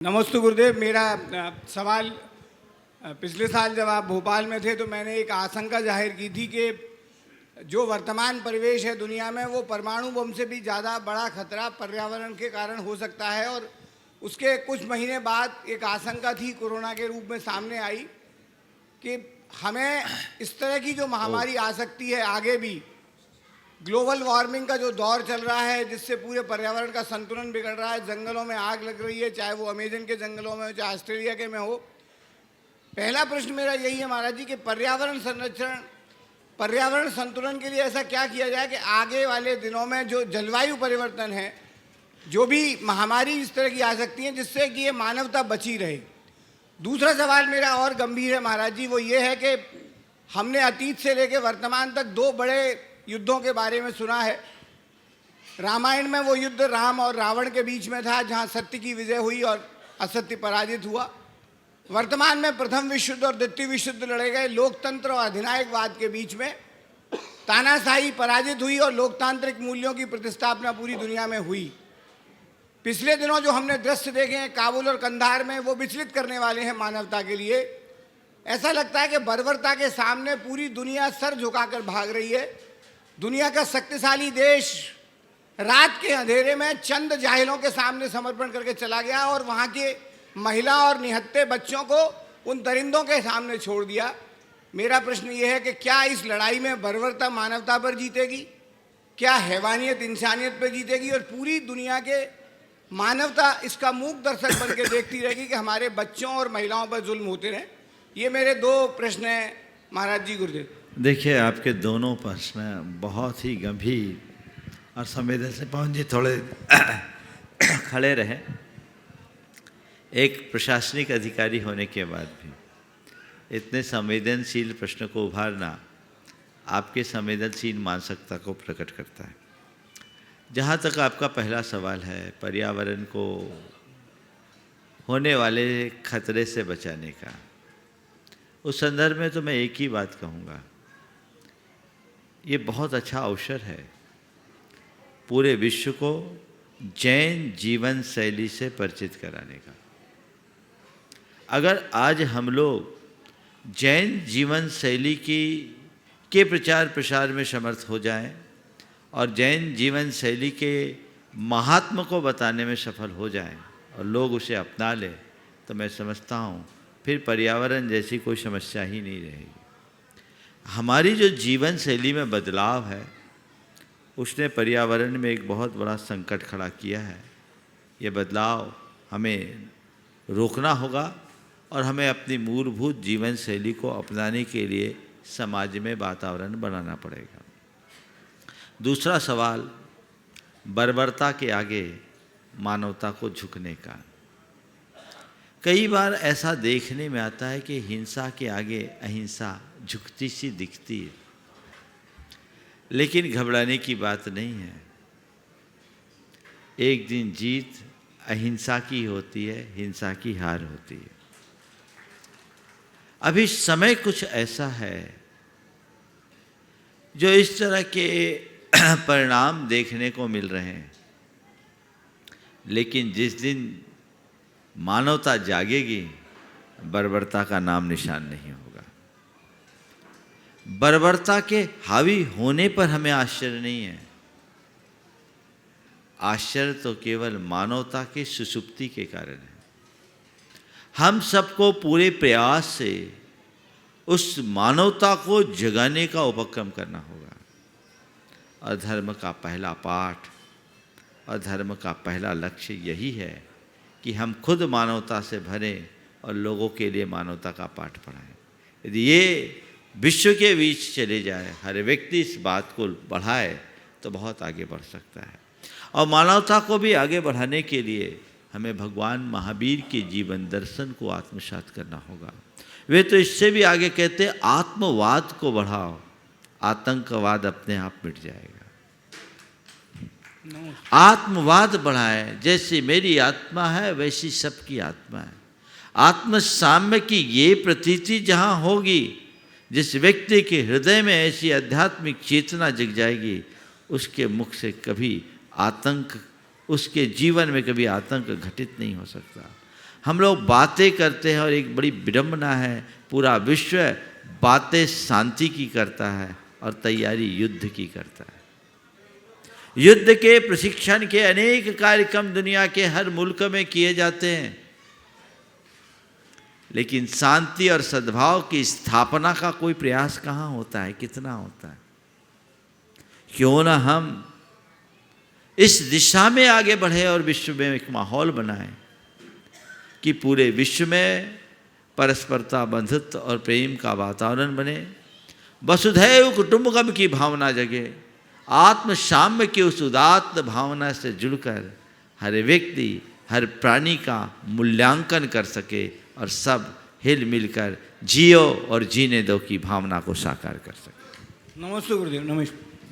नमस्ते गुरुदेव। मेरा सवाल पिछले साल जब आप भोपाल में थे तो मैंने एक आशंका जाहिर की थी कि जो वर्तमान परिवेश है दुनिया में वो परमाणु बम से भी ज़्यादा बड़ा खतरा पर्यावरण के कारण हो सकता है। और उसके कुछ महीने बाद एक आशंका थी कोरोना के रूप में सामने आई कि हमें इस तरह की जो महामारी आ सकती है आगे भी, ग्लोबल वार्मिंग का जो दौर चल रहा है जिससे पूरे पर्यावरण का संतुलन बिगड़ रहा है, जंगलों में आग लग रही है, चाहे वो अमेजन के जंगलों में हो चाहे ऑस्ट्रेलिया के में हो। पहला प्रश्न मेरा यही है महाराज जी कि पर्यावरण संरक्षण, पर्यावरण संतुलन के लिए ऐसा क्या किया जाए कि आगे वाले दिनों में जो जलवायु परिवर्तन है, जो भी महामारी इस तरह की आ सकती है जिससे कि ये मानवता बची रहे। दूसरा सवाल मेरा और गंभीर है महाराज जी, वो ये है कि हमने अतीत से लेकर वर्तमान तक दो बड़े युद्धों के बारे में सुना है। रामायण में वो युद्ध राम और रावण के बीच में था जहां सत्य की विजय हुई और असत्य पराजित हुआ। वर्तमान में प्रथम विश्व युद्ध और द्वितीय विश्व युद्ध लड़े गए लोकतंत्र और अधिनायकवाद के बीच में। तानाशाही पराजित हुई और लोकतांत्रिक मूल्यों की प्रतिस्थापना पूरी दुनिया में हुई। पिछले दिनों जो हमने दृश्य देखे हैं काबुल और कंधार में, वो विचलित करने वाले हैं मानवता के लिए। ऐसा लगता है कि बर्बरता के सामने पूरी दुनिया सर झुकाकर भाग रही है। दुनिया का शक्तिशाली देश रात के अंधेरे में चंद जाहिलों के सामने समर्पण करके चला गया और वहाँ के महिला और निहत्थे बच्चों को उन दरिंदों के सामने छोड़ दिया। मेरा प्रश्न ये है कि क्या इस लड़ाई में बर्बरता मानवता पर जीतेगी? क्या हैवानियत इंसानियत पर जीतेगी? और पूरी दुनिया के मानवता इसका मूक दर्शक बन के देखती रहेगी कि हमारे बच्चों और महिलाओं पर जुल्म होते रहे? ये मेरे दो प्रश्न हैं महाराज जी। गुरुदेव देखिए, आपके दोनों प्रश्न बहुत ही गंभीर और संवेदनशील से पवन जी थोड़े खड़े रहे। एक प्रशासनिक अधिकारी होने के बाद भी इतने संवेदनशील प्रश्न को उभारना आपके संवेदनशील मानसिकता को प्रकट करता है। जहाँ तक आपका पहला सवाल है पर्यावरण को होने वाले खतरे से बचाने का, उस संदर्भ में तो मैं एक ही बात कहूँगा, ये बहुत अच्छा अवसर है पूरे विश्व को जैन जीवन शैली से परिचित कराने का। अगर आज हम लोग जैन जीवन शैली के प्रचार प्रसार में समर्थ हो जाएं और जैन जीवन शैली के महात्म को बताने में सफल हो जाएं और लोग उसे अपना लें, तो मैं समझता हूँ फिर पर्यावरण जैसी कोई समस्या ही नहीं रहेगी। हमारी जो जीवन शैली में बदलाव है उसने पर्यावरण में एक बहुत बड़ा संकट खड़ा किया है। ये बदलाव हमें रोकना होगा और हमें अपनी मूलभूत जीवन शैली को अपनाने के लिए समाज में वातावरण बनाना पड़ेगा। दूसरा सवाल बर्बरता के आगे मानवता को झुकने का। कई बार ऐसा देखने में आता है कि हिंसा के आगे अहिंसा झुकती सी दिखती है, लेकिन घबराने की बात नहीं है। एक दिन जीत अहिंसा की होती है, हिंसा की हार होती है। अभी समय कुछ ऐसा है जो इस तरह के परिणाम देखने को मिल रहे हैं, लेकिन जिस दिन मानवता जागेगी बर्बरता का नाम निशान नहीं होगा। बर्बरता के हावी होने पर हमें आश्चर्य नहीं है, आश्चर्य तो केवल मानवता के सुसुप्ति के कारण है। हम सबको पूरे प्रयास से उस मानवता को जगाने का उपक्रम करना होगा। और धर्म का पहला पाठ और धर्म का पहला लक्ष्य यही है कि हम खुद मानवता से भरें और लोगों के लिए मानवता का पाठ पढ़ाएं। यदि ये विश्व के बीच चले जाए, हर व्यक्ति इस बात को बढ़ाए, तो बहुत आगे बढ़ सकता है। और मानवता को भी आगे बढ़ाने के लिए हमें भगवान महावीर के जीवन दर्शन को आत्मसात करना होगा। वे तो इससे भी आगे कहते हैं, आत्मवाद को बढ़ाओ, आतंकवाद अपने आप मिट जाएगा। आत्मवाद बढ़ाए, जैसे मेरी आत्मा है वैसी सबकी आत्मा है। आत्मसाम्य की ये प्रतीति जहाँ होगी, जिस व्यक्ति के हृदय में ऐसी आध्यात्मिक चेतना जग जाएगी, उसके मुख से कभी आतंक, उसके जीवन में कभी आतंक घटित नहीं हो सकता। हम लोग बातें करते हैं और एक बड़ी विडंबना है, पूरा विश्व बातें शांति की करता है और तैयारी युद्ध की करता है। युद्ध के प्रशिक्षण के अनेक कार्यक्रम दुनिया के हर मुल्क में किए जाते हैं, लेकिन शांति और सद्भाव की स्थापना का कोई प्रयास कहाँ होता है, कितना होता है। क्यों ना हम इस दिशा में आगे बढ़े और विश्व में एक माहौल बनाएं कि पूरे विश्व में परस्परता, बंधुत्व और प्रेम का वातावरण बने, वसुधैव कुटुंबकम की भावना जगे, आत्म साम्य की उस उदात्त भावना से जुड़कर हर व्यक्ति, हर प्राणी का मूल्यांकन कर सके और सब हिल मिलकर जियो और जीने दो की भावना को साकार कर सके। नमस्ते गुरुदेव, नमस्ते।